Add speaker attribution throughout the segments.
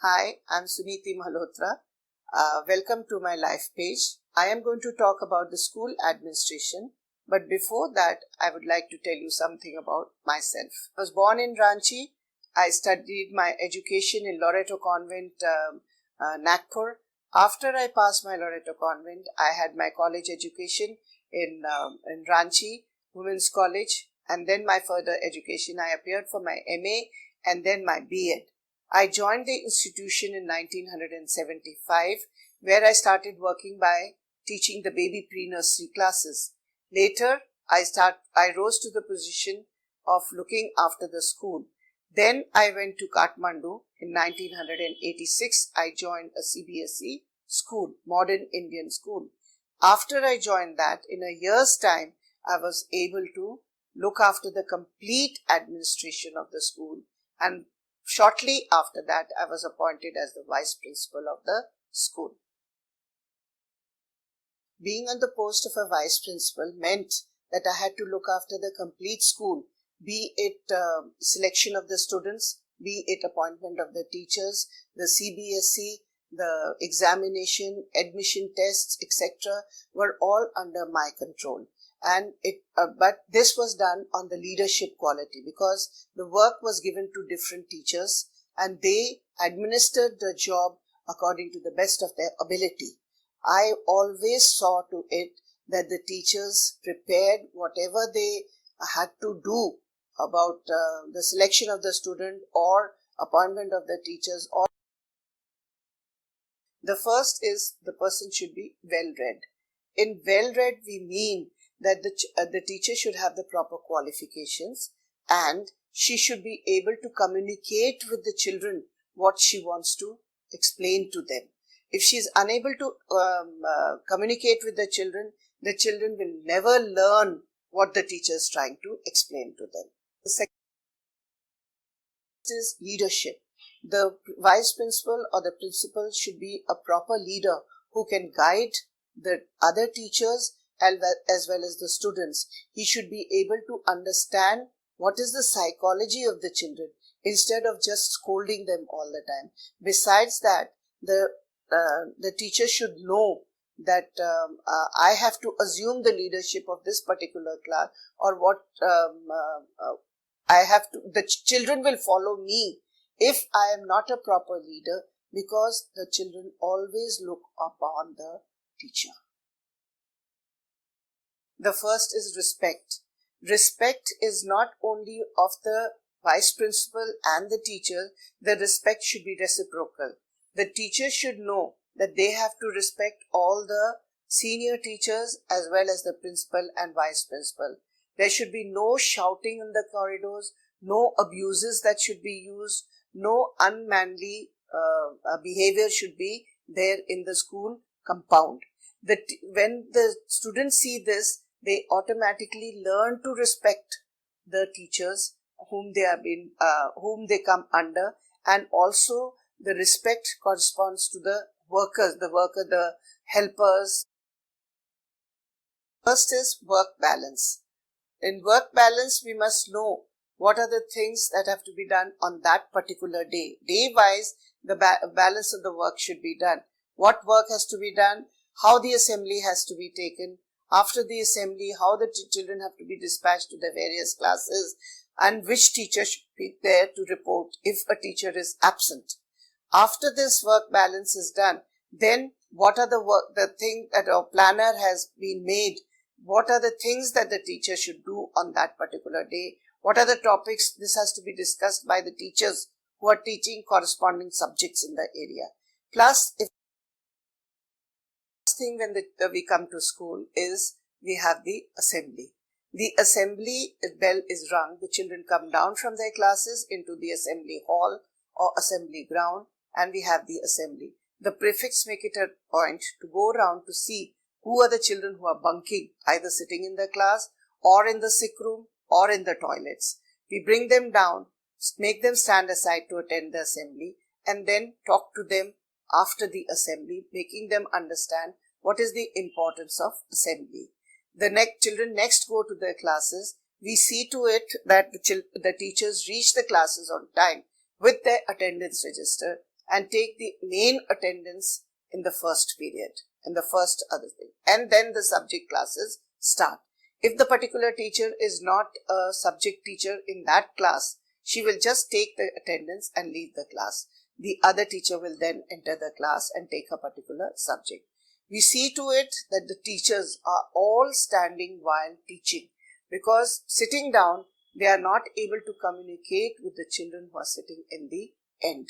Speaker 1: Hi, I'm Suniti Malhotra. Welcome to my LifePage. I am going to talk about the school administration, but before that, I would like to tell you something about myself. I was born in Ranchi. I studied my education in Loreto Convent, Nagpur. After I passed my Loreto Convent, I had my college education in Ranchi Women's College, and then my further education. I appeared for my MA and then my BEd. I joined the institution in 1975, where I started working by teaching the baby pre-nursery classes. Later, I rose to the position of looking after the school. Then I went to Kathmandu. In 1986, I joined a CBSE school, modern Indian school. After I joined that, in a year's time, I was able to look after the complete administration of the school, and shortly after that, I was appointed as the vice principal of the school. Being on the post of a vice principal meant that I had to look after the complete school, be it selection of the students, be it appointment of the teachers, the CBSE, the examination, admission tests, etc. were all under my control. But this was done on the leadership quality, because the work was given to different teachers and they administered the job according to the best of their ability. I always saw to it that the teachers prepared whatever they had to do about the selection of the student or appointment of the teachers. Or the first is the person should be well-read. In well-read, we mean that the teacher should have the proper qualifications and she should be able to communicate with the children what she wants to explain to them. If she is unable to communicate with the children will never learn what the teacher is trying to explain to them. The second is leadership. The vice principal or the principal should be a proper leader who can guide the other teachers as well as the students. He should be able to understand what is the psychology of the children instead of just scolding them all the time. Besides that, the teacher should know that I have to assume the leadership of this particular class, or what the children will follow me if I am not a proper leader, because the children always look upon the teacher. The first is respect. Respect is not only of the vice principal and the teacher, the respect should be reciprocal. The teacher should know that they have to respect all the senior teachers as well as the principal and vice principal. There should be no shouting in the corridors, no abuses that should be used, no unmanly behavior should be there in the school compound. When the students see this, they automatically learn to respect the teachers whom they come under, and also the respect corresponds to the workers, the helpers. First is work balance. In work balance, we must know what are the things that have to be done on that particular day. Day-wise, the balance of the work should be done. What work has to be done, how the assembly has to be taken, after the assembly, how the children have to be dispatched to the various classes, and which teacher should be there to report if a teacher is absent. After this work balance is done, then what are the things that our planner has been made? What are the things that the teacher should do on that particular day? What are the topics? This has to be discussed by the teachers who are teaching corresponding subjects in the area. Plus, if thing when we come to school is we have the assembly. The assembly bell is rung. The children come down from their classes into the assembly hall or assembly ground, and we have the assembly. The prefects make it a point to go around to see who are the children who are bunking, either sitting in the class or in the sick room or in the toilets. We bring them down, make them stand aside to attend the assembly, and then talk to them after the assembly, making them understand what is the importance of assembly. The children next go to their classes. We see to it that the teachers reach the classes on time with their attendance register and take the main attendance in the first period, in the first other thing. And then the subject classes start. If the particular teacher is not a subject teacher in that class, she will just take the attendance and leave the class. The other teacher will then enter the class and take a particular subject. We see to it that the teachers are all standing while teaching, because sitting down, they are not able to communicate with the children who are sitting in the end.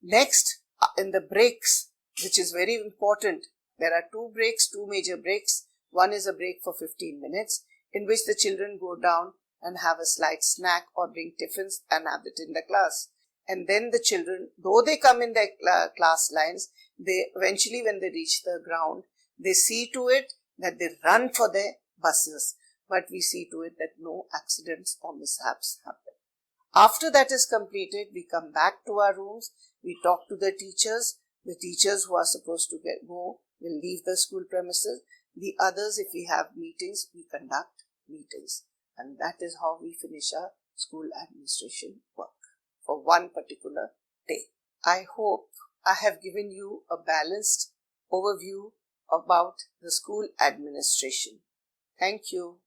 Speaker 1: Next, in the breaks, which is very important, there are two breaks, two major breaks. One is a break for 15 minutes in which the children go down and have a slight snack or bring tiffins and have it in the class. And then the children, though they come in their class lines, they eventually, when they reach the ground, they see to it that they run for their buses. But we see to it that no accidents or mishaps happen. After that is completed, we come back to our rooms, we talk to the teachers. The teachers who are supposed to go will leave the school premises. The others, if we have meetings, we conduct meetings. And that is how we finish our school administration work for one particular day. I hope I have given you a balanced overview about the school administration. Thank you.